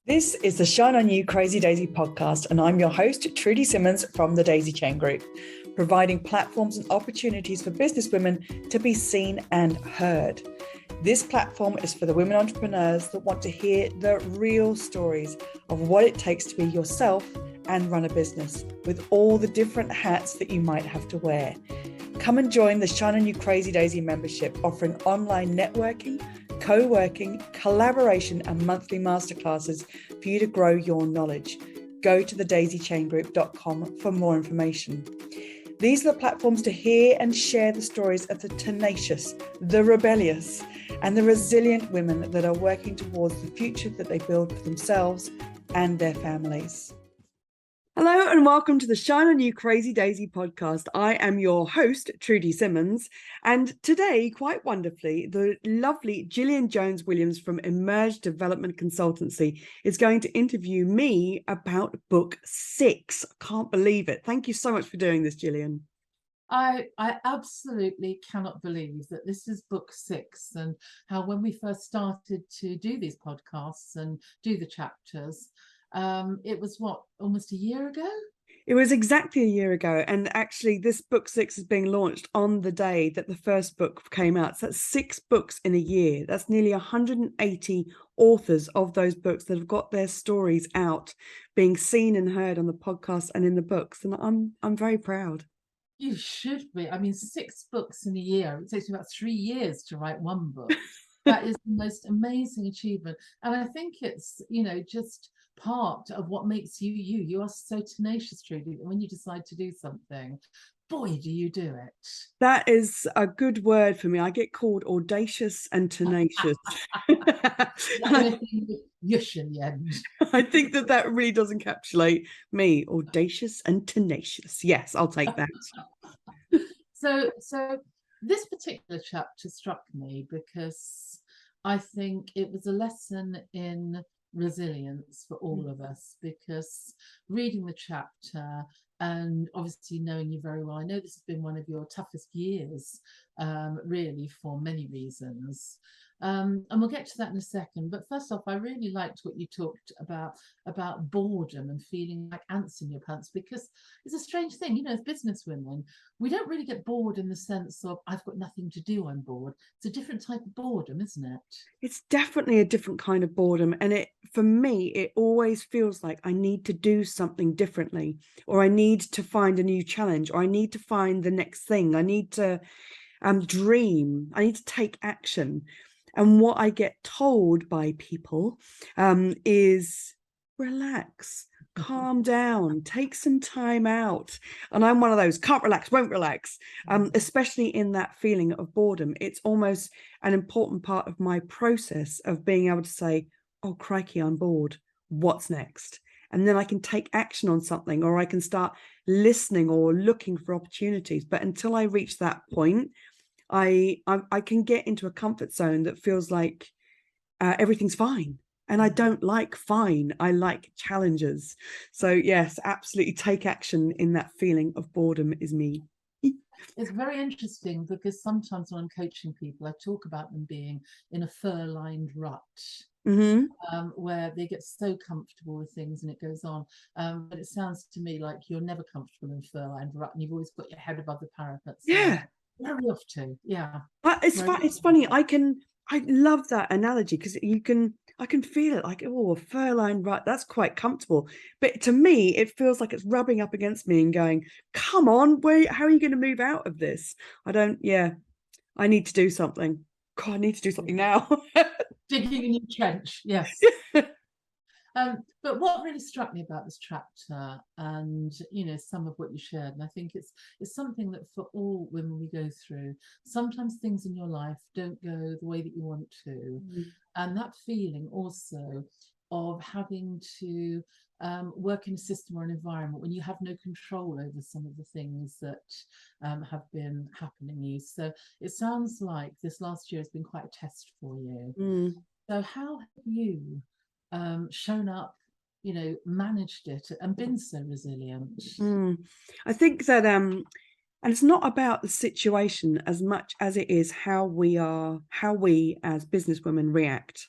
This is the Shine On You Crazy Daisy podcast, and I'm your host, Trudy Simmons from the Daisy Chain Group, providing platforms and opportunities for businesswomen to be seen and heard. This platform is for the women entrepreneurs that want to hear the real stories of what it takes to be yourself and run a business with all the different hats that you might have to wear. Come and join the Shine On You Crazy Daisy membership, offering online networking, co-working, collaboration, and monthly masterclasses for you to grow your knowledge. Go to thedaisychaingroup.com for more information. These are the platforms to hear and share the stories of the tenacious, the rebellious, and the resilient women that are working towards the future that they build for themselves and their families. Hello and welcome to the Shine On You Crazy Daisy podcast. I am your host, Trudy Simmons, and today, quite wonderfully, the lovely Gillian Jones-Williams from Emerge Development Consultancy is going to interview me about book 6. I can't believe it. Thank you so much for doing this, Gillian. I absolutely cannot believe that this is book 6, and how when we first started to do these podcasts and do the chapters, it was almost a year ago? It was exactly a year ago, and actually this book 6 is being launched on the day that the first book came out. So that's 6 books in a year. That's nearly 180 authors of those books that have got their stories out, being seen and heard on the podcast and in the books, and I'm very proud. You should be. I mean, 6 books in a year. It takes me about 3 years to write one book. That is the most amazing achievement. And I think it's, just part of what makes you you. You are so tenacious, Trudy, that when you decide to do something, boy, do you do it. That is a good word for me. I get called audacious and tenacious. Anything with yush in the end. I think that really does encapsulate me, audacious and tenacious. Yes, I'll take that. So this particular chapter struck me because I think it was a lesson in resilience for all of us, because reading the chapter and obviously knowing you very well, I know this has been one of your toughest years, really, for many reasons. And we'll get to that in a second. But first off, I really liked what you talked about boredom and feeling like ants in your pants, because it's a strange thing, as businesswomen, we don't really get bored in the sense of I've got nothing to do, I'm bored. It's a different type of boredom, isn't it? It's definitely a different kind of boredom. And for me, it always feels like I need to do something differently, or I need to find a new challenge, or I need to find the next thing. I need to dream. I need to take action. And what I get told by people is relax, calm down, take some time out. And I'm one of those, can't relax, won't relax, especially in that feeling of boredom. It's almost an important part of my process of being able to say, oh, crikey, I'm bored. What's next? And then I can take action on something, or I can start listening or looking for opportunities. But until I reach that point, I can get into a comfort zone that feels like everything's fine. And I don't like fine. I like challenges. So yes, absolutely take action in that feeling of boredom is me. It's very interesting because sometimes when I'm coaching people, I talk about them being in a fur-lined rut. Where they get so comfortable with things and it goes on. But it sounds to me like you're never comfortable in fur-lined rut, and you've always got your head above the parapet. So yeah. Where are we off to? Yeah. It's funny. I love that analogy because I can feel it like, oh, a fur-lined rut, that's quite comfortable. But to me, it feels like it's rubbing up against me and going, come on, how are you going to move out of this? I need to do something. God, I need to do something now. Digging a new trench, yes. But what really struck me about this chapter, and some of what you shared, and I think it's something that for all women we go through, sometimes things in your life don't go the way that you want to, and that feeling also of having to work in a system or an environment when you have no control over some of the things that have been happening to you. So it sounds like this last year has been quite a test for you. So how have you shown up, managed it and been so resilient? I think that and it's not about the situation as much as it is how we as businesswomen react.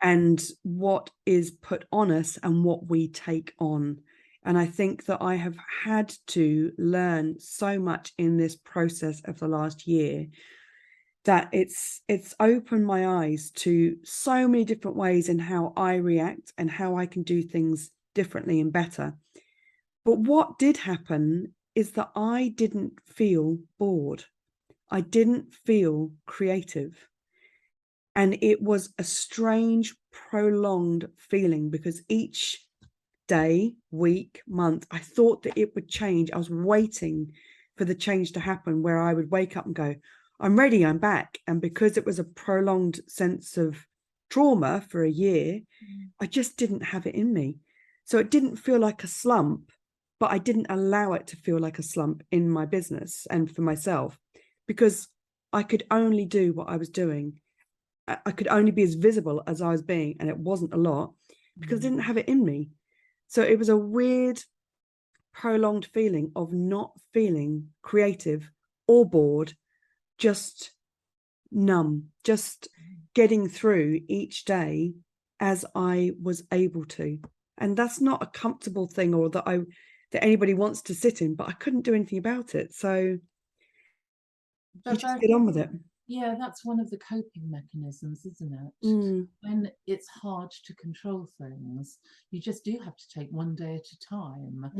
and what is put on us and what we take on. And I think that I have had to learn so much in this process of the last year that it's opened my eyes to so many different ways in how I react and how I can do things differently and better. But what did happen is that I didn't feel bored. I didn't feel creative. And it was a strange, prolonged feeling because each day, week, month, I thought that it would change. I was waiting for the change to happen where I would wake up and go, I'm ready, I'm back. And because it was a prolonged sense of trauma for a year, I just didn't have it in me. So it didn't feel like a slump, but I didn't allow it to feel like a slump in my business and for myself, because I could only do what I was doing. I could only be as visible as I was being, and it wasn't a lot because I didn't have it in me. So it was a weird, prolonged feeling of not feeling creative or bored, just numb, just getting through each day as I was able to. And that's not a comfortable thing or that anybody wants to sit in, but I couldn't do anything about it. So you just get on with it. Yeah, that's one of the coping mechanisms, isn't it? When it's hard to control things, you just do have to take one day at a time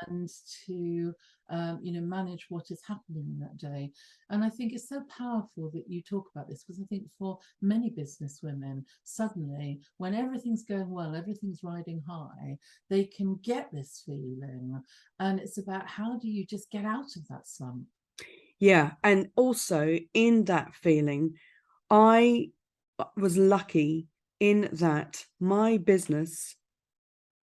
and to, manage what is happening in that day. And I think it's so powerful that you talk about this, because I think for many business women, suddenly, when everything's going well, everything's riding high, they can get this feeling. And it's about how do you just get out of that slump? Yeah. And also in that feeling, I was lucky in that my business,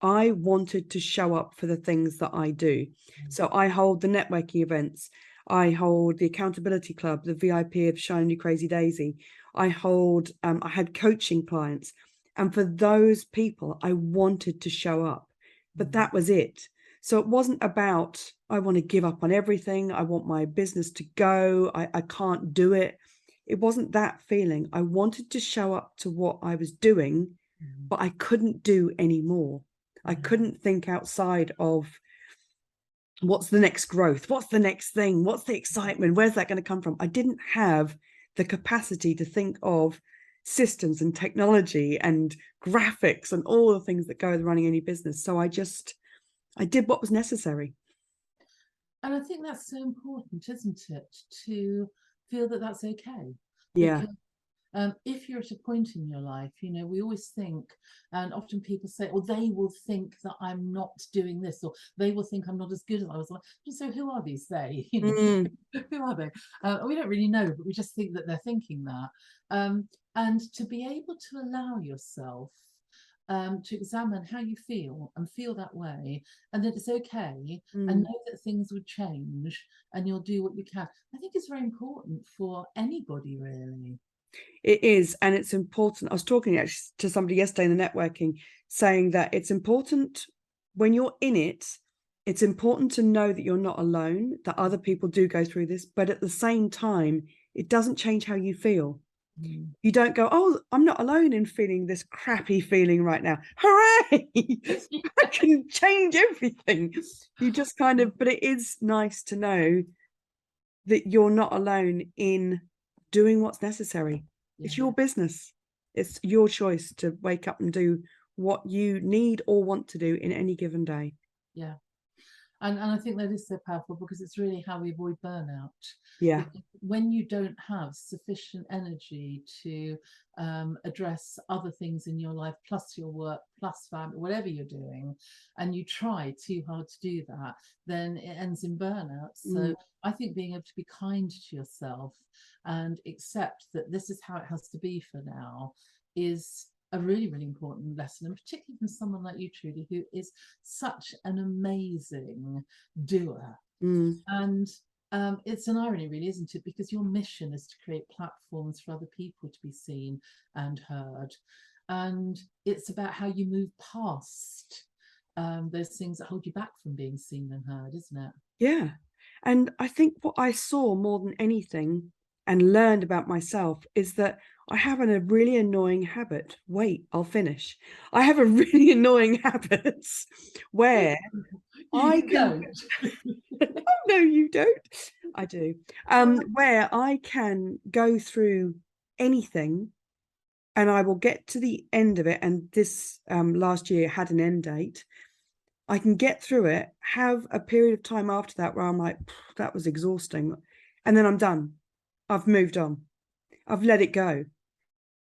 I wanted to show up for the things that I do. So I hold the networking events. I hold the accountability club, the VIP of Shiny Crazy Daisy. I had coaching clients. And for those people, I wanted to show up, but that was it. So it wasn't about, I want to give up on everything. I want my business to go. I can't do it. It wasn't that feeling. I wanted to show up to what I was doing, but I couldn't do any more. I couldn't think outside of what's the next growth? What's the next thing? What's the excitement? Where's that going to come from? I didn't have the capacity to think of systems and technology and graphics and all the things that go with running any business. So I did what was necessary. And I think that's so important, isn't it? To feel that that's okay. Yeah. Because if you're at a point in your life, we always think, and often people say, well, they will think that I'm not doing this, or they will think I'm not as good as I was. So who are these they? Who are they? We don't really know, but we just think that they're thinking that. And to be able to allow yourself to examine how you feel and feel that way, and that it's okay, and know that things would change and you'll do what you can. I think it's very important for anybody, really. It is, and it's important. I was talking actually to somebody yesterday in the networking, saying that it's important when you're in it, it's important to know that you're not alone, that other people do go through this, but at the same time, it doesn't change how you feel. You don't go, oh, I'm not alone in feeling this crappy feeling right now. Hooray! I can change everything. You just kind of, but it is nice to know that you're not alone in doing what's necessary. It's your business. It's your choice to wake up and do what you need or want to do in any given day. Yeah. And I think that is so powerful, because it's really how we avoid burnout. Yeah. Because when you don't have sufficient energy to address other things in your life, plus your work, plus family, whatever you're doing, and you try too hard to do that, then it ends in burnout. So I think being able to be kind to yourself and accept that this is how it has to be for now is a really, really important lesson, and particularly from someone like you, Trudy, who is such an amazing doer. And it's an irony, really, isn't it? Because your mission is to create platforms for other people to be seen and heard. And it's about how you move past those things that hold you back from being seen and heard, isn't it? Yeah. And I think what I saw more than anything, and learned about myself is that I have a really annoying habit. Wait, I'll finish. I have a really annoying habit where I can. Oh, no, you don't. I do. Where I can go through anything and I will get to the end of it. And this last year had an end date. I can get through it, have a period of time after that where I'm like, that was exhausting. And then I'm done. I've moved on. I've let it go.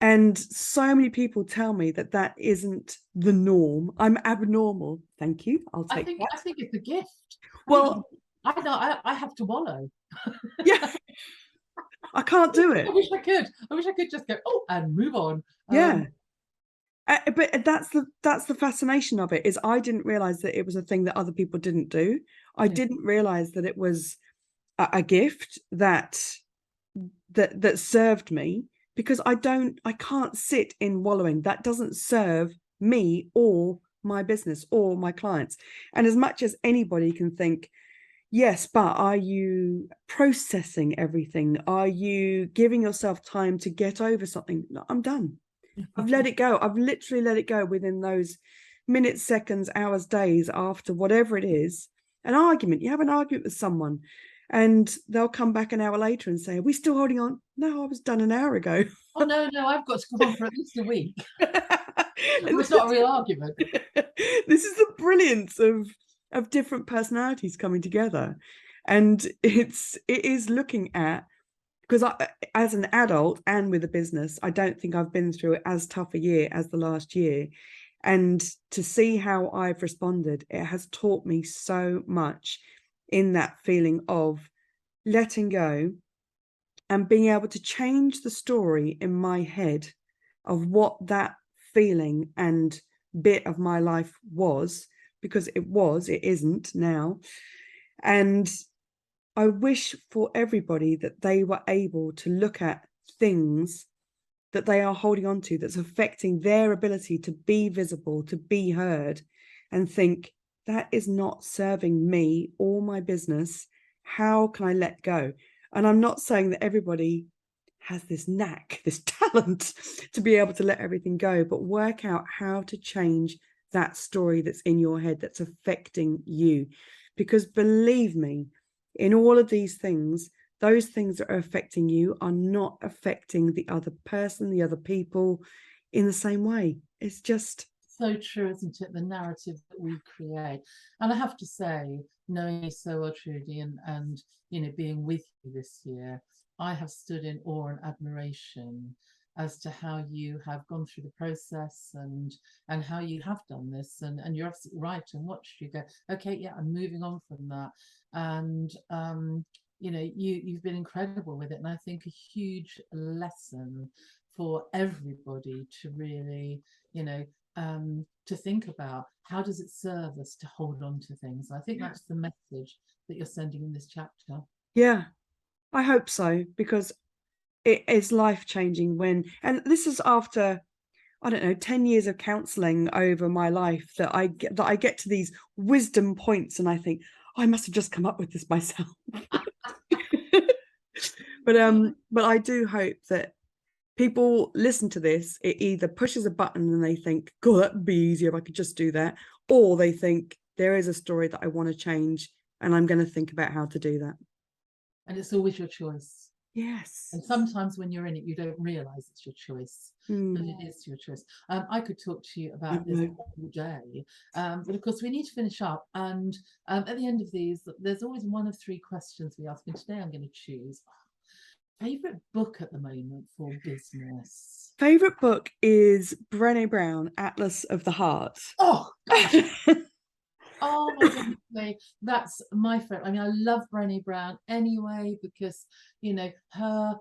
And so many people tell me that that isn't the norm. I'm abnormal. Thank you. I'll take that. I think it's a gift. Well, I know I have to wallow. Yeah, I can't do it. I wish I could. I wish I could just go, oh, and move on. Yeah. But that's the fascination of it, is I didn't realize that it was a thing that other people didn't do. I didn't realize that it was a gift that served me, because I can't sit in wallowing. That doesn't serve me or my business or my clients. And as much as anybody can think, yes, but are you processing everything? Are you giving yourself time to get over something? No, I'm done. I've let it go. I've literally let it go within those minutes, seconds, hours, days after whatever it is. An argument. You have an argument with someone and they'll come back an hour later and say, are we still holding on? No, I was done an hour ago. Oh, no, I've got to go on for at least a week. It's not a real argument. This is the brilliance of different personalities coming together. And it is looking at, because as an adult and with a business, I don't think I've been through as tough a year as the last year. And to see how I've responded, it has taught me so much in that feeling of letting go and being able to change the story in my head of what that feeling and bit of my life was, because it isn't now. And I wish for everybody that they were able to look at things that they are holding on to that's affecting their ability to be visible, to be heard, and think, that is not serving me or my business. How can I let go? And I'm not saying that everybody has this knack, this talent to be able to let everything go, but work out how to change that story that's in your head that's affecting you. Because believe me, in all of these things, those things that are affecting you are not affecting the other person, the other people in the same way. It's just so true, isn't it? The narrative that we create. And I have to say, knowing you so well, Trudy, and being with you this year, I have stood in awe and admiration as to how you have gone through the process and how you have done this, and you're absolutely right, and watched you go, okay, yeah, I'm moving on from that. And you've been incredible with it, and I think a huge lesson for everybody to really to think about, how does it serve us to hold on to things. I think that's the message that you're sending in this chapter. Yeah, I hope so, because it is life-changing and this is after, I don't know, 10 years of counseling over my life, that I get to these wisdom points and I think, oh, I must have just come up with this myself. But I do hope that people listen to this, it either pushes a button and they think, God, that would be easier if I could just do that, or they think, there is a story that I want to change and I'm going to think about how to do that. And it's always your choice. Yes. And sometimes when you're in it, you don't realize it's your choice, but it is your choice. I could talk to you about this all day, but of course we need to finish up. And at the end of these, there's always one of three questions we ask. And today I'm going to choose favorite book at the moment for business. Favorite book is Brené Brown, Atlas of the Heart. Oh gosh. Oh my goodness, that's my favorite. I mean, I love Brené Brown anyway, because her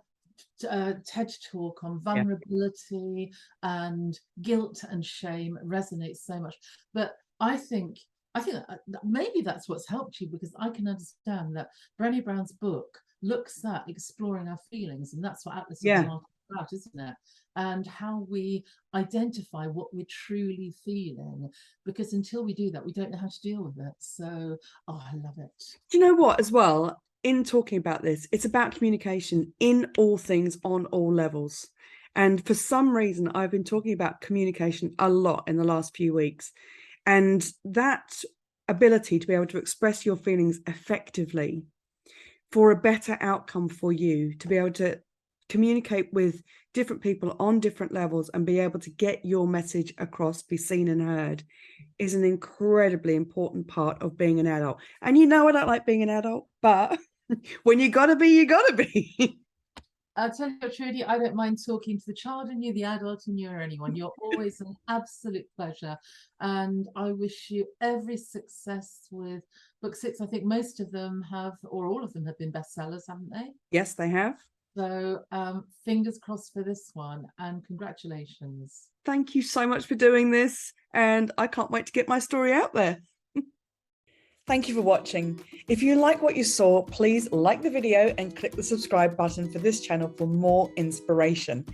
TED talk on vulnerability and guilt and shame resonates so much. But I think that maybe that's what's helped you, because I can understand that Brené Brown's book looks at exploring our feelings, and that's what Atlas of the Heart is about, isn't it? And how we identify what we're truly feeling, because until we do that, we don't know how to deal with it. So, I love it. Do you know what, as well? in talking about this, it's about communication in all things on all levels. And for some reason, I've been talking about communication a lot in the last few weeks. And that ability to be able to express your feelings effectively for a better outcome for you, to be able to communicate with different people on different levels and be able to get your message across, be seen and heard, is an incredibly important part of being an adult. And you know, I don't like being an adult, but when you gotta be, you gotta be. I'll tell you what, Trudy, I don't mind talking to the child in you, the adult in you, or anyone. You're always an absolute pleasure. And I wish you every success with book 6. I think most of them have, or all of them have been bestsellers, haven't they? Yes, they have. So fingers crossed for this one, and congratulations. Thank you so much for doing this. And I can't wait to get my story out there. Thank you for watching. If you like what you saw, please like the video and click the subscribe button for this channel for more inspiration.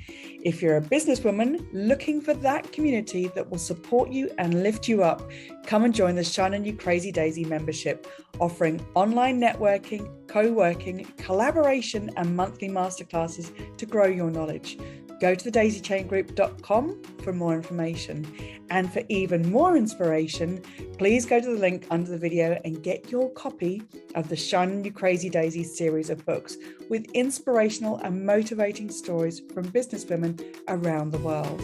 If you're a businesswoman looking for that community that will support you and lift you up, come and join the Shine On You Crazy Daisy membership, offering online networking, co-working, collaboration, and monthly masterclasses to grow your knowledge. Go to thedaisychaingroup.com for more information. And for even more inspiration, please go to the link under the video and get your copy of the Shine On You Crazy Daisy series of books with inspirational and motivating stories from businesswomen around the world.